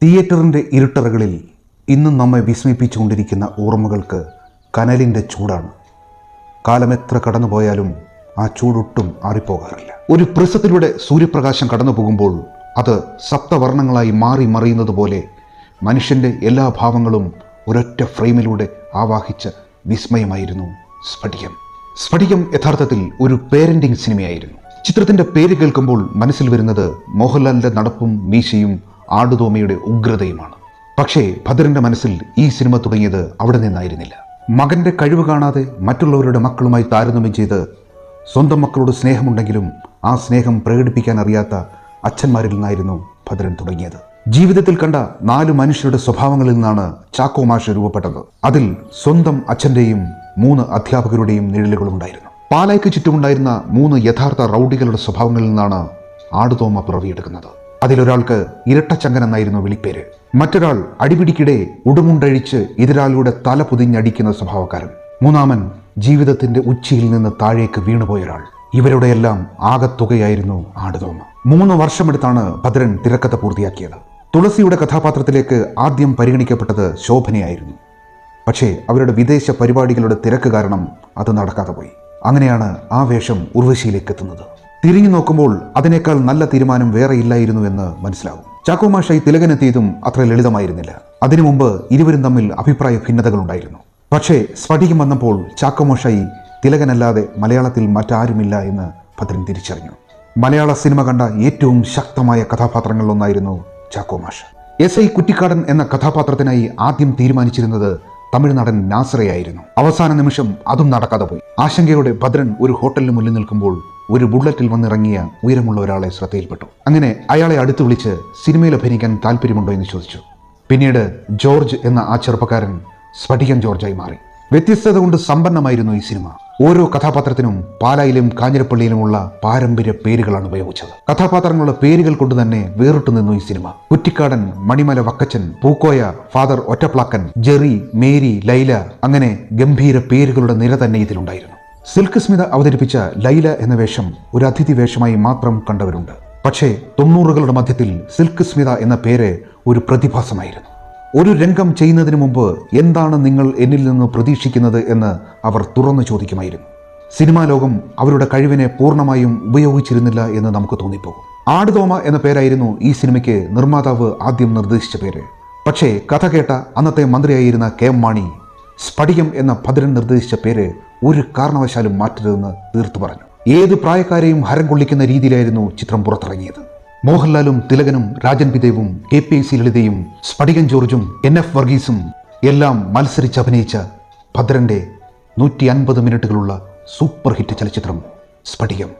തിയേറ്ററിൻ്റെ ഇരുട്ടറകളിൽ ഇന്നും നമ്മെ വിസ്മയിപ്പിച്ചുകൊണ്ടിരിക്കുന്ന ഓർമ്മകൾക്ക് കനലിൻ്റെ ചൂടാണ്. കാലം എത്ര കടന്നുപോയാലും ആ ചൂടൊട്ടും ആറിപ്പോകാറില്ല. ഒരു പ്രിസത്തിലൂടെ സൂര്യപ്രകാശം കടന്നു പോകുമ്പോൾ അത് സപ്തവർണ്ണങ്ങളായി മാറി മറിയുന്നത് പോലെ മനുഷ്യൻ്റെ എല്ലാ ഭാവങ്ങളും ഒരൊറ്റ ഫ്രെയിമിലൂടെ ആവാഹിച്ച വിസ്മയമായിരുന്നു സ്ഫടികം. സ്ഫടികം യഥാർത്ഥത്തിൽ ഒരു പേരന്റിംഗ് സിനിമയായിരുന്നു. ചിത്രത്തിൻ്റെ പേര് കേൾക്കുമ്പോൾ മനസ്സിൽ വരുന്നത് മോഹൻലാലിൻ്റെ നടപ്പും മീശയും ആടുതോമയുടെ ഉഗ്രതയുമാണ്. പക്ഷേ ഭദ്രന്റെ മനസ്സിൽ ഈ സിനിമ തുടങ്ങിയത് അവിടെ നിന്നായിരുന്നില്ല. മകന്റെ കഴിവ് കാണാതെ മറ്റുള്ളവരുടെ മക്കളുമായി താരതമ്യം ചെയ്ത് സ്വന്തം മക്കളോട് സ്നേഹമുണ്ടെങ്കിലും ആ സ്നേഹം പ്രകടിപ്പിക്കാൻ അറിയാത്ത അച്ഛന്മാരിൽ നിന്നായിരുന്നു ഭദ്രൻ തുടങ്ങിയത്. ജീവിതത്തിൽ കണ്ട 4 മനുഷ്യരുടെ സ്വഭാവങ്ങളിൽ നിന്നാണ് ചാക്കോ മാഷ് രൂപപ്പെട്ടത്. അതിൽ സ്വന്തം അച്ഛൻ്റെയും 3 അധ്യാപകരുടെയും നിഴലുകളുണ്ടായിരുന്നു. പാലായ്ക്ക് ചുറ്റുമുണ്ടായിരുന്ന 3 യഥാർത്ഥ റൗഡികളുടെ സ്വഭാവങ്ങളിൽ നിന്നാണ് ആടുതോമ പിറവിയെടുക്കുന്നത്. അതിലൊരാൾക്ക് ഇരട്ടച്ചങ്കൻ എന്നായിരുന്നു വിളിപ്പേര്. മറ്റൊരാൾ അടിപിടിക്കിടെ ഉടുമുണ്ടഴിച്ച് എതിരാളിയുടെ തല പൊതിഞ്ഞടിക്കുന്ന സ്വഭാവക്കാരൻ. മൂന്നാമൻ ജീവിതത്തിന്റെ ഉച്ചിയിൽ നിന്ന് താഴേക്ക് വീണുപോയൊരാൾ. ഇവരുടെയെല്ലാം ആകത്തുകയായിരുന്നു ആടുതോമ. 3 വർഷമെടുത്താണ് ഭദ്രൻ തിരക്കഥ പൂർത്തിയാക്കിയത്. തുളസിയുടെ കഥാപാത്രത്തിലേക്ക് ആദ്യം പരിഗണിക്കപ്പെട്ടത് ശോഭനയായിരുന്നു. പക്ഷേ അവരുടെ വിദേശ പരിപാടികളുടെ തിരക്ക് കാരണം അത് നടക്കാതെ പോയി. അങ്ങനെയാണ് ആ വേഷം ഉർവശിയിലേക്ക് എത്തുന്നത്. തിരിഞ്ഞു നോക്കുമ്പോൾ അതിനേക്കാൾ നല്ല തീരുമാനം വേറെ ഇല്ലായിരുന്നു എന്ന് മനസ്സിലാവും. ചാക്കോ മാഷായി തിലകനെത്തിയതും അത്ര ലളിതമായിരുന്നില്ല. അതിനു മുമ്പ് ഇരുവരും തമ്മിൽ അഭിപ്രായ ഭിന്നതകളുണ്ടായിരുന്നു. പക്ഷേ സ്ഫടികം വന്നപ്പോൾ ചാക്കോ മാഷായി തിലകനല്ലാതെ മലയാളത്തിൽ മറ്റാരുമില്ല എന്ന് ഭദ്രൻ തിരിച്ചറിഞ്ഞു. മലയാള സിനിമ കണ്ട ഏറ്റവും ശക്തമായ കഥാപാത്രങ്ങളിലൊന്നായിരുന്നു ചാക്കോ മാഷ്. SI കുറ്റിക്കാടൻ എന്ന കഥാപാത്രത്തിനായി ആദ്യം തീരുമാനിച്ചിരുന്നത് തമിഴ്നാടൻ നാസറയായിരുന്നു. അവസാന നിമിഷം അതും നടക്കാതെ പോയി. ആശങ്കയോടെ ഭദ്രൻ ഒരു ഹോട്ടലിന് മുന്നിൽ നിൽക്കുമ്പോൾ ഒരു ബുള്ളറ്റിൽ വന്നിറങ്ങിയ ഉയരമുള്ള ഒരാളെ ശ്രദ്ധയിൽപ്പെട്ടു. അങ്ങനെ അയാളെ അടുത്ത് വിളിച്ച് സിനിമയിൽ അഭിനയിക്കാൻ താല്പര്യമുണ്ടോ എന്ന് ചോദിച്ചു. പിന്നീട് ജോർജ് എന്ന ആ ചെറുപ്പക്കാരൻ സ്ഫടികം ജോർജായി മാറി. വ്യത്യസ്തത കൊണ്ട് സമ്പന്നമായിരുന്നു ഈ സിനിമ. ഓരോ കഥാപാത്രത്തിനും പാലായിലും കാഞ്ഞിരപ്പള്ളിയിലുമുള്ള പാരമ്പര്യ പേരുകളാണ് ഉപയോഗിച്ചത്. കഥാപാത്രങ്ങളുടെ പേരുകൾ കൊണ്ട് തന്നെ വേറിട്ടു നിന്നു ഈ സിനിമ. Kuttikkadan, Manimala Vakkachan, Pookkoya, father Ottaplakkan, Jerry, Mary, Laila, അങ്ങനെ ഗംഭീര പേരുകളുടെ നിര തന്നെ ഇതിലുണ്ടായിരുന്നു. സിൽക്ക് സ്മിത അവതരിപ്പിച്ച ലൈല എന്ന വേഷം ഒരു അതിഥി വേഷമായി മാത്രം കണ്ടവരുണ്ട്. പക്ഷേ 90കളുടെ മധ്യത്തിൽ സിൽക്ക് സ്മിത എന്ന പേര് ഒരു പ്രതിഭാസമായിരുന്നു. ഒരു രംഗം ചെയ്യുന്നതിന് മുമ്പ് എന്താണ് നിങ്ങൾ എന്നിൽ നിന്ന് പ്രതീക്ഷിക്കുന്നത് എന്ന് അവർ തുറന്നു ചോദിക്കുമായിരുന്നു. സിനിമാ ലോകം അവരുടെ കഴിവിനെ പൂർണ്ണമായും ഉപയോഗിച്ചിരുന്നില്ല എന്ന് നമുക്ക് തോന്നിപ്പോകും. ആടുതോമ എന്ന പേരായിരുന്നു ഈ സിനിമയ്ക്ക് നിർമ്മാതാവ് ആദ്യം നിർദ്ദേശിച്ച പേര്. പക്ഷേ കഥ കേട്ട അന്നത്തെ മന്ത്രിയായിരുന്ന KM മാണി സ്ഫടികം എന്ന ഭദ്രൻ നിർദ്ദേശിച്ച പേര് ഒരു കാരണവശാലും മാറ്റരുതെന്ന് തീർത്തു പറഞ്ഞു. ഏത് പ്രായക്കാരെയും ഹരം കൊള്ളിക്കുന്ന രീതിയിലായിരുന്നു ചിത്രം പുറത്തിറങ്ങിയത്. മോഹൻലാലും തിലകനും രാജൻ പിദേവും KPIC ലളിതയും സ്ഫടികം ജോർജും NF വർഗീസും എല്ലാം മത്സരിച്ചഭിനയിച്ച ഭദ്രന്റെ 150 മിനിറ്റുകളുള്ള സൂപ്പർ ഹിറ്റ് ചലച്ചിത്രം സ്ഫടികം.